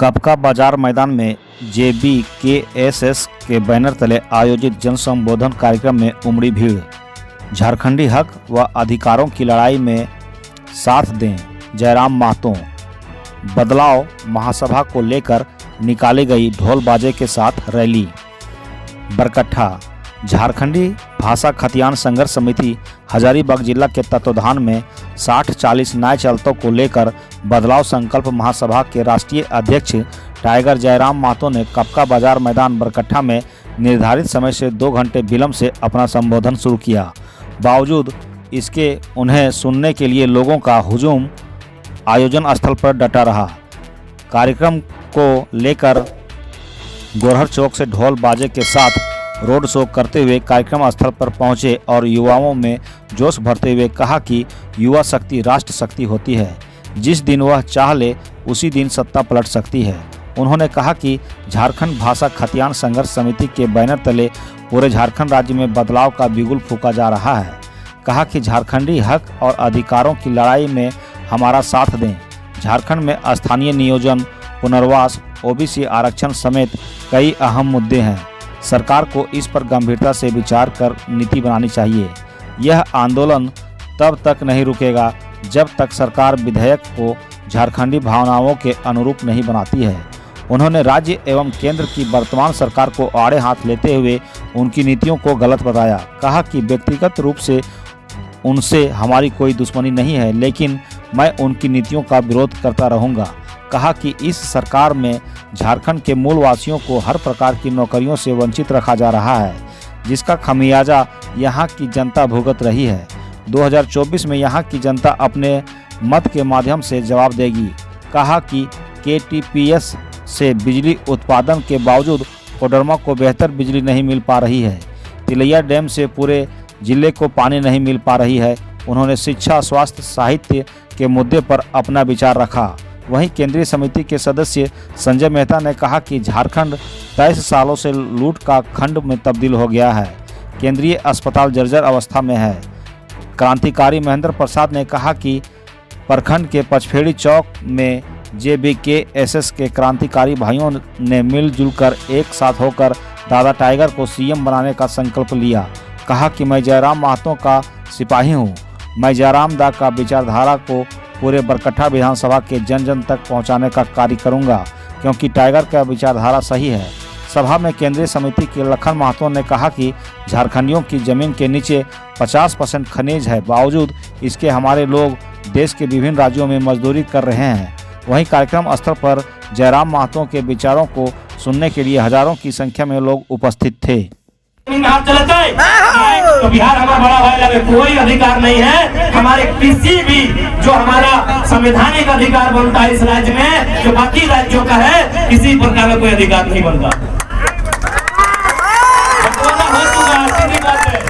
कपका बाजार मैदान में JBKSS के बैनर तले आयोजित जन संबोधन कार्यक्रम में उमड़ी भीड़। झारखंडी हक व अधिकारों की लड़ाई में साथ दें जयराम महतो। बदलाव महासभा को लेकर निकाली गई ढोल बाजे के साथ रैली। बरकट्ठा झारखंडी भाषा खतियान संघर्ष समिति हजारीबाग जिला के तत्वाधान में 60-40 न्याय चलतों को लेकर बदलाव संकल्प महासभा के राष्ट्रीय अध्यक्ष टाइगर जयराम महतो ने कपका बाजार मैदान बरकट्ठा में निर्धारित समय से 2 घंटे विलंब से अपना संबोधन शुरू किया। बावजूद इसके उन्हें सुनने के लिए लोगों का हुजूम आयोजन स्थल पर डटा रहा। कार्यक्रम को लेकर गोरहर चौक से ढोल बाजे के साथ रोड शो करते हुए कार्यक्रम स्थल पर पहुंचे और युवाओं में जोश भरते हुए कहा कि युवा शक्ति राष्ट्र शक्ति होती है, जिस दिन वह चाह ले उसी दिन सत्ता पलट सकती है। उन्होंने कहा कि झारखंड भाषा खतियान संघर्ष समिति के बैनर तले पूरे झारखंड राज्य में बदलाव का बिगुल फूंका जा रहा है। कहा कि झारखंडी हक और अधिकारों की लड़ाई में हमारा साथ दें। झारखंड में स्थानीय नियोजन, पुनर्वास, OBC आरक्षण समेत कई अहम मुद्दे हैं। सरकार को इस पर गंभीरता से विचार कर नीति बनानी चाहिए। यह आंदोलन तब तक नहीं रुकेगा जब तक सरकार विधेयक को झारखंडी भावनाओं के अनुरूप नहीं बनाती है। उन्होंने राज्य एवं केंद्र की वर्तमान सरकार को आड़े हाथ लेते हुए उनकी नीतियों को गलत बताया। कहा कि व्यक्तिगत रूप से उनसे हमारी कोई दुश्मनी नहीं है, लेकिन मैं उनकी नीतियों का विरोध करता रहूँगा। कहा कि इस सरकार में झारखंड के मूल वासियों को हर प्रकार की नौकरियों से वंचित रखा जा रहा है, जिसका खमियाजा यहाँ की जनता भुगत रही है। 2024 में यहाँ की जनता अपने मत के माध्यम से जवाब देगी। कहा कि KTPS से बिजली उत्पादन के बावजूद कोडरमा को बेहतर बिजली नहीं मिल पा रही है। तिलैया डैम से पूरे जिले को पानी नहीं मिल पा रही है। उन्होंने शिक्षा, स्वास्थ्य, साहित्य के मुद्दे पर अपना विचार रखा। वहीं केंद्रीय समिति के सदस्य संजय मेहता ने कहा कि झारखंड 23 सालों से लूट का खंड में तब्दील हो गया है। केंद्रीय अस्पताल जर्जर अवस्था में है। क्रांतिकारी महेंद्र प्रसाद ने कहा कि प्रखंड के पचफेड़ी चौक में JBKSS के क्रांतिकारी भाइयों ने मिलजुल कर एक साथ होकर दादा टाइगर को CM बनाने का संकल्प लिया। कहा कि मैं जयराम महतो का सिपाही हूँ। मैं जयराम दा का विचारधारा को पूरे बरकट्ठा विधानसभा के जन जन तक पहुंचाने का कार्य करूंगा, क्योंकि टाइगर का विचारधारा सही है। सभा में केंद्रीय समिति के लखन महतो ने कहा कि झारखंडियों की जमीन के नीचे 50% खनिज है, बावजूद इसके हमारे लोग देश के विभिन्न राज्यों में मजदूरी कर रहे हैं। वहीं कार्यक्रम स्थल पर जयराम महतो के विचारों को सुनने के लिए हजारों की संख्या में लोग उपस्थित थे। तो बिहार हमारा बड़ा भाई लगे, कोई अधिकार नहीं है हमारे किसी भी जो हमारा संवैधानिक अधिकार बनता है इस राज्य में, जो बाकी राज्यों का है, किसी प्रकार का कोई अधिकार नहीं बनता। बंटवारा हो चुका है, सीधी बात है।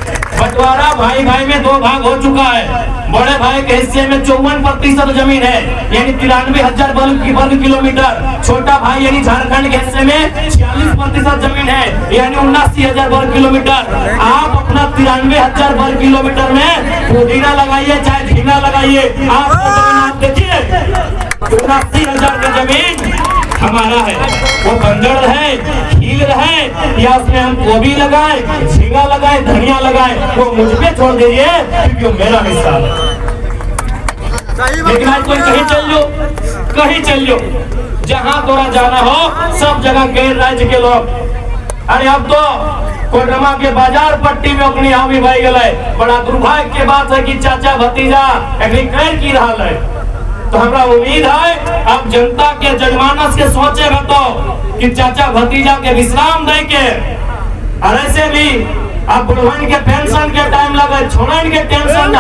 बंटवारा भाई भाई में 2 भाग हो चुका है। बड़े भाई के हिस्से में 54% जमीन है, यानी 93,000 वर्ग किलोमीटर। छोटा भाई यानी झारखंड के हिस्से में 46% जमीन है, यानी 79,000 वर्ग किलोमीटर। आप अपना 93,000 वर्ग किलोमीटर में पुदीना लगाइए चाहे झींगा लगाइए, आप देखिए 79,000 की जमीन हमारा है। वो बंजर है, हील है, या उसमें हम गोभी लगाए, झींगा लगाए, धनिया लगाए, वो मुझ पे छोड़ दीजिए क्योंकि वो मेरा हिस्सा है। लेकिन आज कोई कहीं चल लो, जहां तोरा जाना हो सब जगह गैर राज्य के लोग। अरे अब तो कोडरमा के बाजार पट्टी में अपनी हावी भाई गए। बड़ा दुर्भाग्य के बात है कि चाचा भतीजा एग्रीकल्चर की रहा है। तो हमारा उम्मीद है अब जनता के जनमानस के सोचेगा तो कि चाचा भतीजा के विश्राम दे के, और ऐसे भी अब बुढ़वन के पेंशन के टाइम लगे, छोड़न के टेंशन